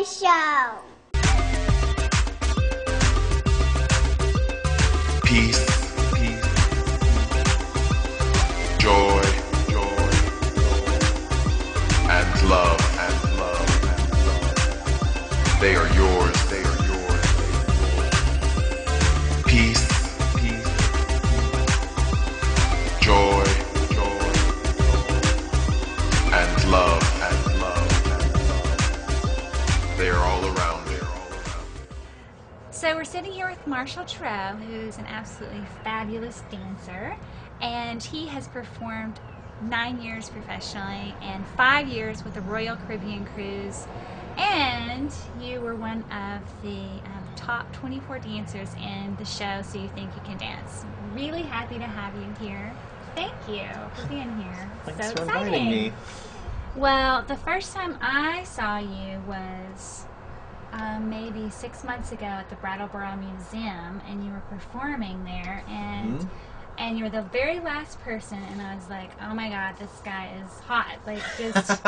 Show. Peace, peace, joy, joy, and love, and love, and love. They are yours, they are yours, they are yours. Peace, peace, joy, joy, and love, and love, and love. They are all around, they are all around. So we're sitting here with Marshall Jarreau, who's an absolutely fabulous dancer, and he has performed 9 years professionally and 5 years with the Royal Caribbean Cruise, and you were one of the top 24 dancers in the show So You Think You Can Dance. Really happy to have you here. Thank you for being here. Thanks so for exciting. inviting me. Well, the first time I saw you was maybe 6 months ago at the Brattleboro Museum, and you were performing there, and and you were the very last person, and I was like, oh my god, this guy is hot, like just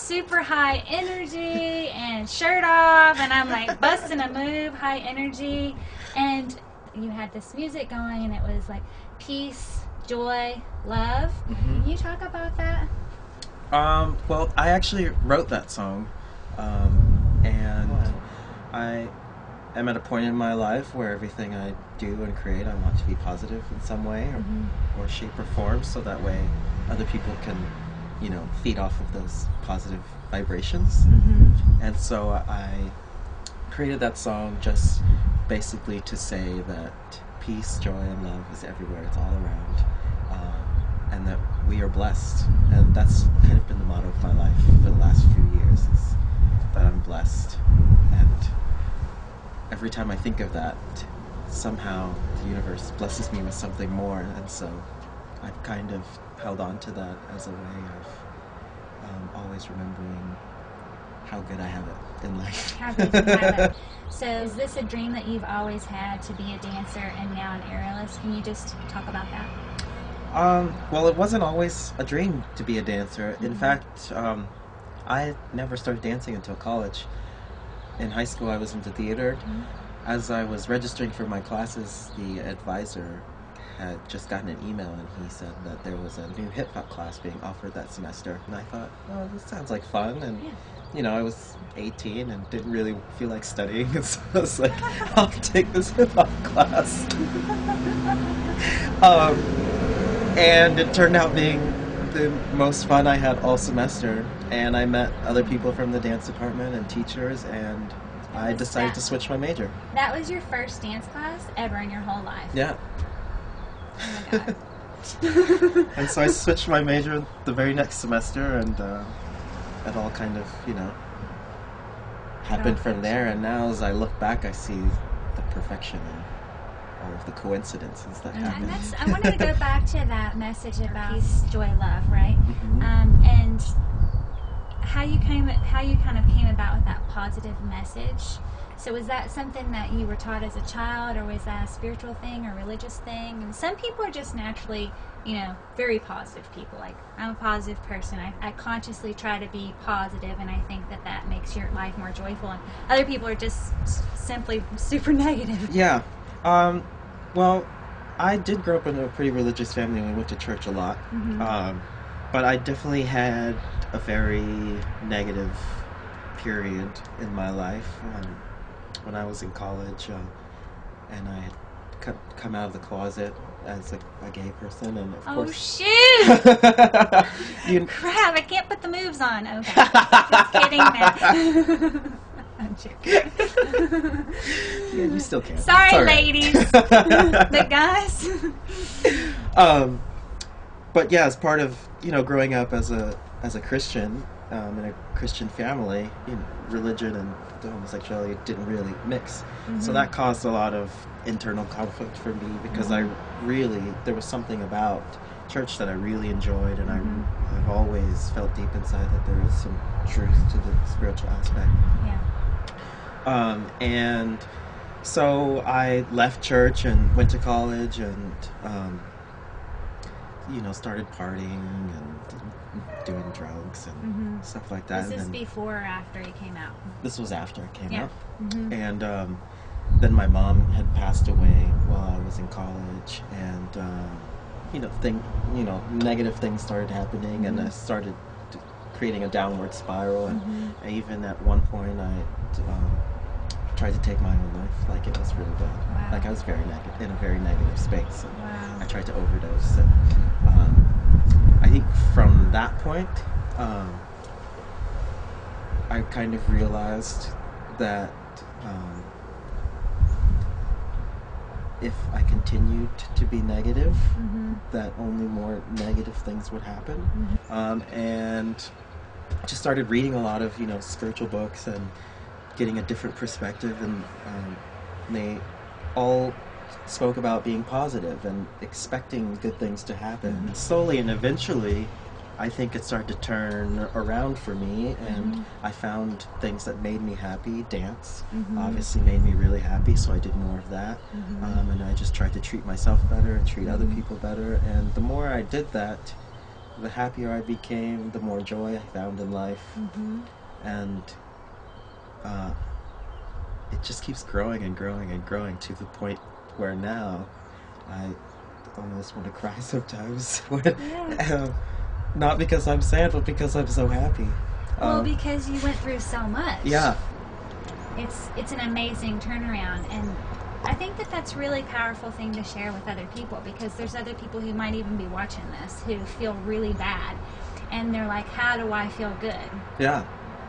super high energy and shirt off, and I'm like busting a move, high energy, and you had this music going, and it was like peace, joy, love. Can you talk about that? Well, I actually wrote that song, and I am at a point in my life where everything I do and create, I want to be positive in some way or shape or form, so that way other people can, you know, feed off of those positive vibrations. And so I created that song just basically to say that peace, joy, and love is everywhere, it's all around, and that we are blessed. And that's kind of been the motto of my life for the last few years, is that I'm blessed. And every time I think of that, somehow the universe blesses me with something more, and so I've kind of held on to that as a way of always remembering how good I have it in life. How good you have it. So is this a dream that you've always had, to be a dancer and now an aerialist? Can you just talk about that? Well, it wasn't always a dream to be a dancer. In fact, I never started dancing until college. In high school, I was into theater. As I was registering for my classes, the advisor had just gotten an email, and he said that there was a new hip-hop class being offered that semester. And I thought, oh, this sounds like fun. And, you know, I was 18 and didn't really feel like studying. And so I was like, I'll take this hip-hop class. And it turned out being the most fun I had all semester, and I met other people from the dance department and teachers, and I decided to switch my major. That was your first dance class ever in your whole life? Yeah. Oh my god. And so I switched my major the very next semester, and it all kind of, you know, happened from there. And now as I look back, I see the perfection and all of the coincidences that happened. And I wanted to go back to that message about peace, joy, love, right? And how you kind of came about with that positive message. So was that something that you were taught as a child, or was that a spiritual thing or religious thing? And some people are just naturally, you know, very positive people. Like, I'm a positive person. I consciously try to be positive, and I think that that makes your life more joyful. And other people are just simply super negative. Yeah. Well, I did grow up in a pretty religious family, and we went to church a lot. But I definitely had a very negative period in my life when I was in college, and I had come out of the closet as a gay person, and of course... shoot! Crap, I can't put the moves on. Okay, just kidding, man. I'm joking. Yeah, you still can. Sorry, right. ladies. The guys. But yeah, as part of, you know, growing up as a Christian in a Christian family, you know, religion and the homosexuality didn't really mix. So that caused a lot of internal conflict for me, because there was something about church that I really enjoyed, and I've always felt deep inside that there is some truth to the spiritual aspect. Yeah. And so I left church and went to college, and started partying and doing drugs and stuff like that. Was this and then, before or after you came out? This was after I came Yeah. out. And then my mom had passed away while I was in college, and negative things started happening, and I started creating a downward spiral. And even at one point, I tried to take my own life. Like, it was really bad. Wow. Like, I was in a very negative space. And Wow. I tried to overdose. And I think from that point, I kind of realized that if I continued to be negative, that only more negative things would happen. And I just started reading a lot of spiritual books and getting a different perspective, and they all spoke about being positive and expecting good things to happen. Slowly and eventually, I think it started to turn around for me, and I found things that made me happy. Dance obviously made me really happy, so I did more of that. And I just tried to treat myself better and treat other people better. And the more I did that, the happier I became, the more joy I found in life. And it just keeps growing and growing and growing to the point where now I almost want to cry sometimes. Not because I'm sad, but because I'm so happy. Well, because you went through so much. Yeah. It's an amazing turnaround, and I think that that's a really powerful thing to share with other people, because there's other people who might even be watching this who feel really bad, and they're like, how do I feel good? Yeah.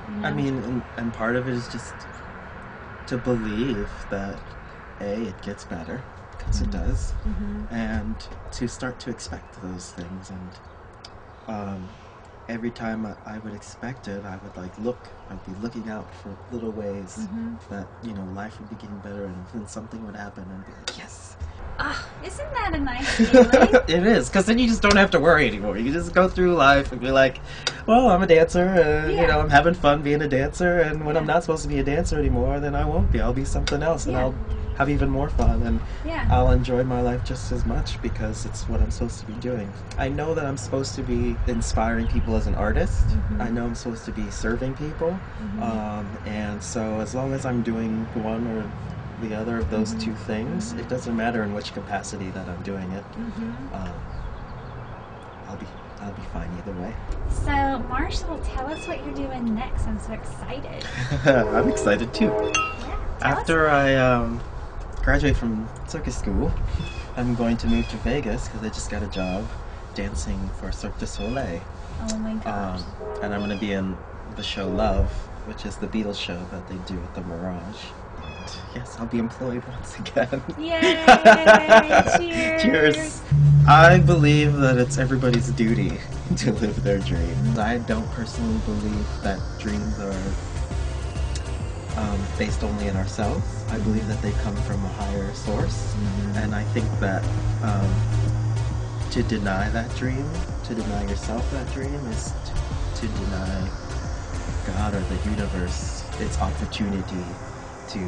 You know? I mean, and part of it is just to believe that it gets better, because it does, and to start to expect those things. And every time I would expect it, I'd be looking out for little ways that life would be getting better, and then something would happen, and I'd be like, yes. Isn't that a nice feeling? It is, because then you just don't have to worry anymore. You just go through life and be like, well, I'm a dancer, and I'm having fun being a dancer, and when I'm not supposed to be a dancer anymore, then I won't be. I'll be something else, and I'll have even more fun, and I'll enjoy my life just as much, because it's what I'm supposed to be doing. I know that I'm supposed to be inspiring people as an artist. I know I'm supposed to be serving people, and so as long as I'm doing one or the other of those two things, it doesn't matter in which capacity that I'm doing it. I'll be fine either way. So, Marshall, tell us what you're doing next. I'm so excited. I'm excited too. After I graduate from circus school, I'm going to move to Vegas because I just got a job dancing for Cirque du Soleil. Oh my gosh. And I'm going to be in the show Love, which is the Beatles show that they do at the Mirage. And yes, I'll be employed once again. Yay! Cheers! Cheers! I believe that it's everybody's duty to live their dreams. I don't personally believe that dreams are based only in ourselves. I believe that they come from a higher source, and I think that to deny that dream, to deny yourself that dream, is to deny God or the universe its opportunity to,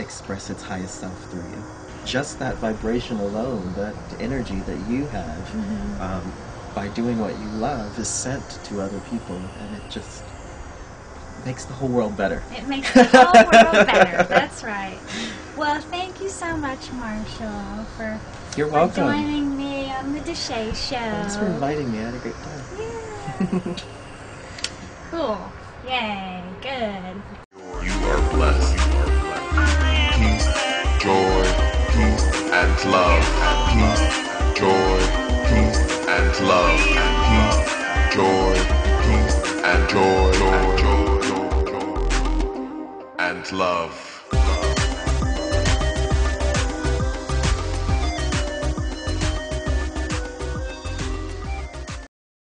express its highest self through you. Just that vibration alone, that energy that you have, by doing what you love, is sent to other people, and it just makes the whole world better. It makes the whole world better. That's right. Well, thank you so much, Marshall, for You're welcome. joining me on the Desha Show. Thanks for inviting me. I had a great time. Yeah. Cool. Yay. Good. You are blessed. Peace, joy, peace, and love. Peace, joy, peace, and love. Peace, joy, peace, and joy, and love.